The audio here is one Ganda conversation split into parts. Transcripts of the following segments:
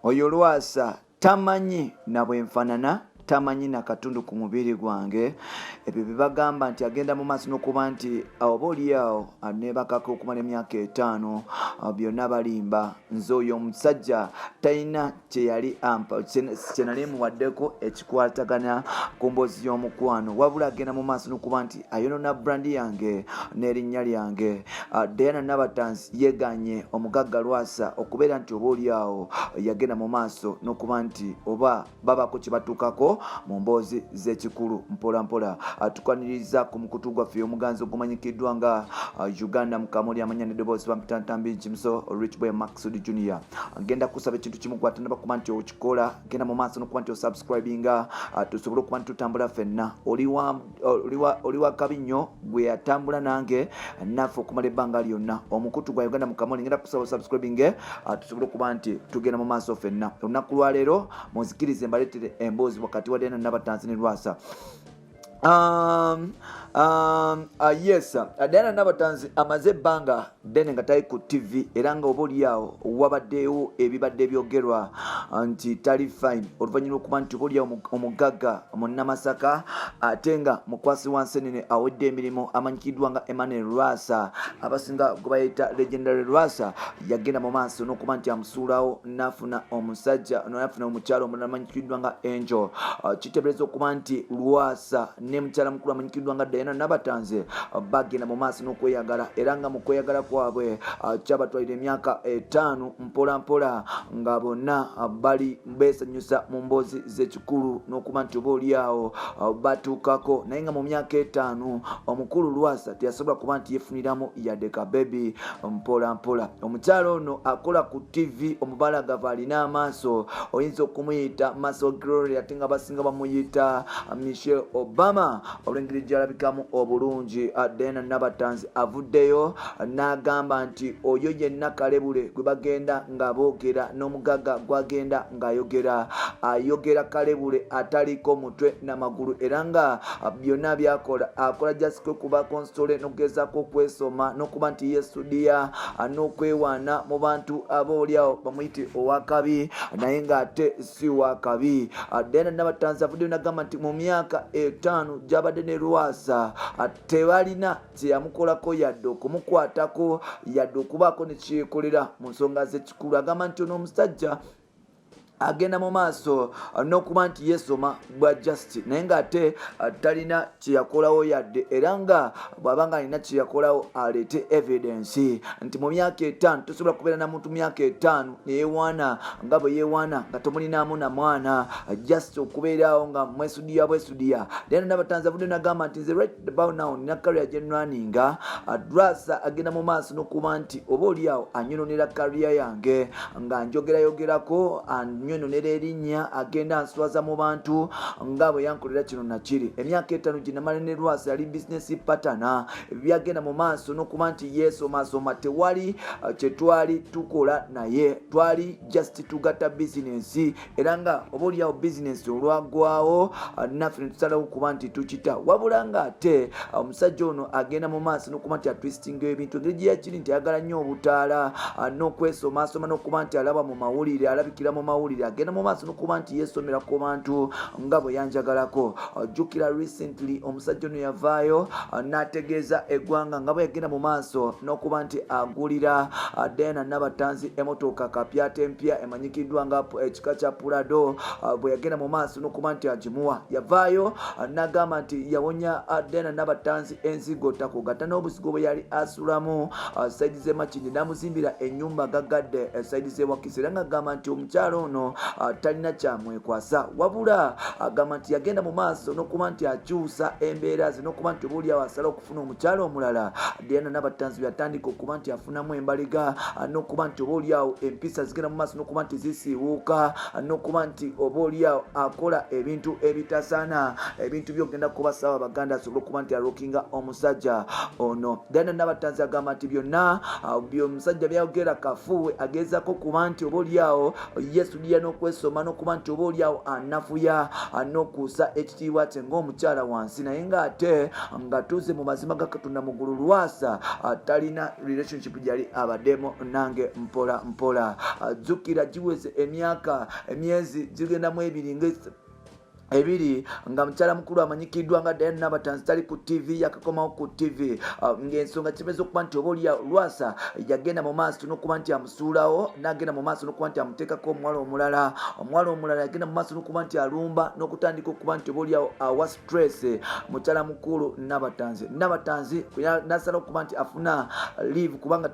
oyo Lwasa tamanyi na bwenfanana, tamanyi na katundu ku mubiri gwange. Ebyo bibagamba nti agenda mu maaso n'okuba nti oba oliawo nebakako okumala emyaka 5 byonna balimba. Nze oyo omusajja talina kyeyali ampa kyenali muwaddeko ekikwatagana ku mboozi y'omukwano, wabula agenda mu maaso n'okuba nti ayonona brandi yange n'erinnya lyange. Diana Nabatanzi yeganye omugagga Lwasa okubeera nti oba oliawo yagenda mu maaso n'okuba nti oba babako kye batuukako mu mboozi z'ekikulu mpola mpola. Tukwaniriza ku mukutu gwaffe omuganzi ogumanyikiddwa nga Uganda Mukamuli amanya n'eddoboozi bamutantambi Kimso Rich Boy Maxud Junior. Ngenda kusaba ekintu kimu gwatanda bakuba nti okikola, genda mu maaso n'okuba nti osubscribinga tusobole okuba nti tutambula ffenna. Oli wa kabi nnyo gwe yatambula nange naffe okumala ebbanga lyonna. Omukutu gwa Uganda Mukamuli ngenda kusaba osubscribinge tusobole okuba nti tugenda mu maaso ffenna. Olunaku lwa leero muzikirize mbaleetere emboozi wakati wa Diana Nabatanzi ne Lwasa. Yes, Diana Nabatanzi amaze ebbanga ddene nga tali ku TV era nga oba oliawo wabaddewo ebibadde byogerwa nti tali fine oluvannyuma okuba nti oba oliawo omugagga munnamasaka ate nga mukwasi wansenene awedde emirimu amanyikiddwa nga Emmanuel Lwasa abasinga gwe bayita Legendary Lwasa yagenda mu maaso n'okuba nti amusuulawo n'afuna omusajja n'afuna omukyalo omulala amanyikiddwa nga Angel. Kiteebereza okuba nti Lwasa ne mukyala mukulu amanyikiddwa nga Diana Nabatanzi bagenda mu maaso n'okweyagala era nga mu kweyagala kwabwe kyabatwalira emyaka 5 mpola mpola nga bonna bali beesanyusa mu mboozi z'ekikulu n'okuba nti oba oliawo batuukako, naye nga mu myaka 5 omukulu Lwasa teyasobola kuba nti yefuniramu yadde ka baby mpola mpola. Omukyalo ono akola ku TV omubalagavu alina amaaso, oyinza okumuyita Muscle Glory ate nga basinga bamuyita Michelle Obama olw'engeri gy'alabikamu obulungi. Diana Nabatanzi avuddeyo n'agamba nti oyo yenna kalebule gwe bagenda nga boogera n'omugagga gwagenda ng'ayogera ayogera kalebule ataliko mutwe n'amagulu era nga byonna byakola akola just kuba konsole n'okugezaako okwesoma n'okuba nti yesudia n'okwewaana mu bantu abooliawo bamuyite owakabi naye ng'ate si wakabi. Diana Nabatanzi avuddeyo n'agamba nti mu myaka 5 gy'abadde ne Lwasa tebalina kyeyamukolako yadde okumukwatako yadde okubaako ne kyeyekolera mu nsonga z'ekikulu. Agamba nti ono omusajja agenda mu maaso n'okuba nti yesoma bwa justi naye ng'ate talina kyeyakolawo yadde era nga bw'aba nga alina kyeyakolawo aleete evidence nti mu myaka 5 tosobola kubeera na muntu myaka 5 neyewaana nga bwe yewaana nga tomulinaamu na mwana just okubeerawo nga mwesudia bwesudia. Diana Nabatanzi avudde n'agamba nti nze right about now nina career gyenwaninga. Lwasa agenda mu maaso n'okuba nti oba oliawo anyononera career yange nga njogerayogerako nyononera erinnya agenda answaza mu bantu nga bwe yankolera kino nakiri. Emyaka 5 gye namala ne Lwasa yali business partner byagenda mu maaso n'okuba nti yesomasoma tewali kye twali tukola naye twali just tugatta business era nga oba oliawo business olwagwawo naffe ne tusalawo okuba nti tukita wabula nga ate omusajja ono agenda mu maaso n'okuba nti atwistinga ebintu engeri gye yakiri nti ayagala nnyo obutaala n'okwesomasoma n'okuba nti alaba mu mawulire alabikira mu mawulire agenda mu maaso n'okuba nti yeesomera ku bantu nga bwe yanjagalako. Jjukira recently omusajja ono yavaayo n'ategeeza eggwanga nga bwe yagenda mu maaso n'okuba nti agulira Diana Nabatanzi emotoka kapyata empya emanyikiddwa nga ekika kya Pulado. Bwe yagenda mu maaso n'okuba nti agimuwa yavaayo n'agamba nti yawonya Diana Nabatanzi enzigo takugatta n'obusigo bwe yali asulamu saidi z'e Makindye n'amuzimbira ennyumba gagadde saidi z'e Wakiso era ng'agamba nti omukyalo ono talina kyamwekwasa wabula agamba nti yagenda mu maaso n'okuba nti akyusa embeera ze n'okuba nti oba oliawo asala okufuna omukyalo omulala. Diana Nabatanzi yatandika okuba nti afunamu embaliga n'okuba nti oba oliawo empisa zigenda mu maaso n'okuba nti zisiiwuuka n'okuba nti oba oliawo akola ebintu ebitasaana ebintu byogenda kuba sawa baganda asobole okuba nti arokinga omusajja ono. Diana Nabatanzi agamba nti byonna byomusajja byayogera kafuwe agezaako okuba nti oba oliawo yesudia n'okulya n'okwesoma n'okuba nti oba oliawo anafuya n'okuusa ekitiibwa kye ng'omukyala wansi naye ng'ate nga tuze mu mazima ga Katonda mu ggulu Lwasa talina relationship gyali abaddemu nange mpola mpola. Jjukira giweze emyezi gigendamu ebiri nga mukyala mukulu amanyikiddwa nga Diana Nabatanzi tali ku TV yakakomawo ku TV ng'ensonga kimeze okuba nti oba oli Lwasa yagenda mu maaso n'okuba nti amusuulawo n'agenda mu maaso n'okuba nti amuteekako omuwala omulala yagenda mu maaso n'okuba nti alumba n'okutandika okuba nti oba oli awa stress mukyala mukulu Nabatanzi n'asala okuba nti afuna leave kubanga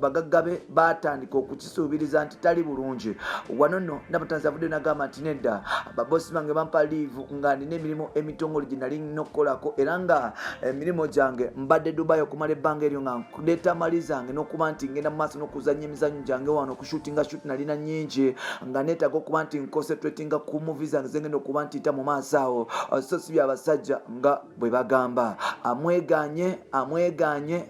bagaggabe batandika okukisuubiriza nti tali bulungi. Wano nno Nabatanzi avudde n'agamba nti nedda babosi bange bampa leave nga nina emirimu emitongole gye nali nina okukolako era nga emirimu gyange mbadde Dubai okumala ebbanga eryo nga ndeeta mali zange n'okuba nti ngenda mu maaso n'okuzannya emizannyo gyange wano okushutinga nalina nnyingi nga neetaaga okuba nti nconcentratinga ku movie zange zengenda okuba nti nta mu maaso awo so si byabasajja nga bwe bagamba. Amweganye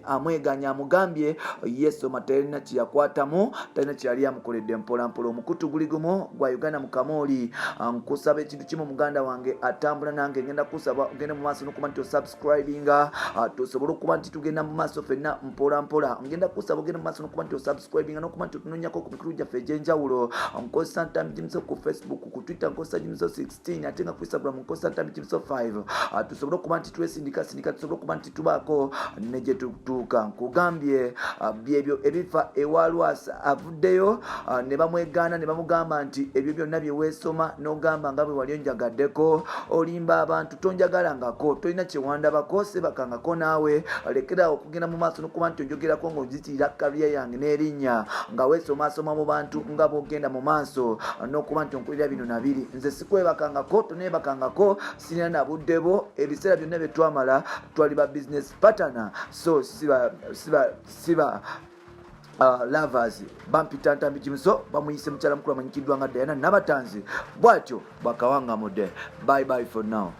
amugambye Yesoma talina kyeyakwatamu talina kyeyali amukoledde mpolampola. Omukutu guli gumu gwa Uganda mu Kamooli nkusaba ekintu kimu muganda wange atambula nange ngenda kusaba ogende mu maaso n'okuba nti osubscribinga tusobole okuba nti tugenda mu maaso ffenna mpolampola. Ngenda kusaba ogende mu maaso n'okuba nti osubscribinga n'okuba nti otunonyako ku mikulu gyaffe egy'enjawulo. Nkozesa Ntami Jimiso ku Facebook, ku Twitter nkozesa Jimiso 16 ate nga ku Instagram nkozesa Ntami Jimiso 5. Tusobole okuba nti twesindika tusobole okuba nti tubaako ne gye tutuuka. Nkugambye byebyo ebifa ewa Lwasa avuddeyo ne bamwegaana ne bamugamba nti ebyo byonna bye weesoma n'ogamba nga bwe wali onjagaddeko olimba abantu tonjagalangako tolina kyewandabako sebakangako naawe lekera okugenda mu maaso n'okuba nti onjogerako ng'onzitirira kariya yange n'erinnya nga weesomaasoma mu bantu nga bw'ogenda mu maaso n'okuba nti onkolera bino nabiri. Nze sikwebakangako toneebakangako sirina na buddebo ebiseera byonna bye twamala twali ba business partner so siba lovers bampita Ntami Jimiso bamuyise mukyala mukulu amanyikiddwa nga Diana Nabatanzi bw'atyo bwakawangamudde. Bye for now.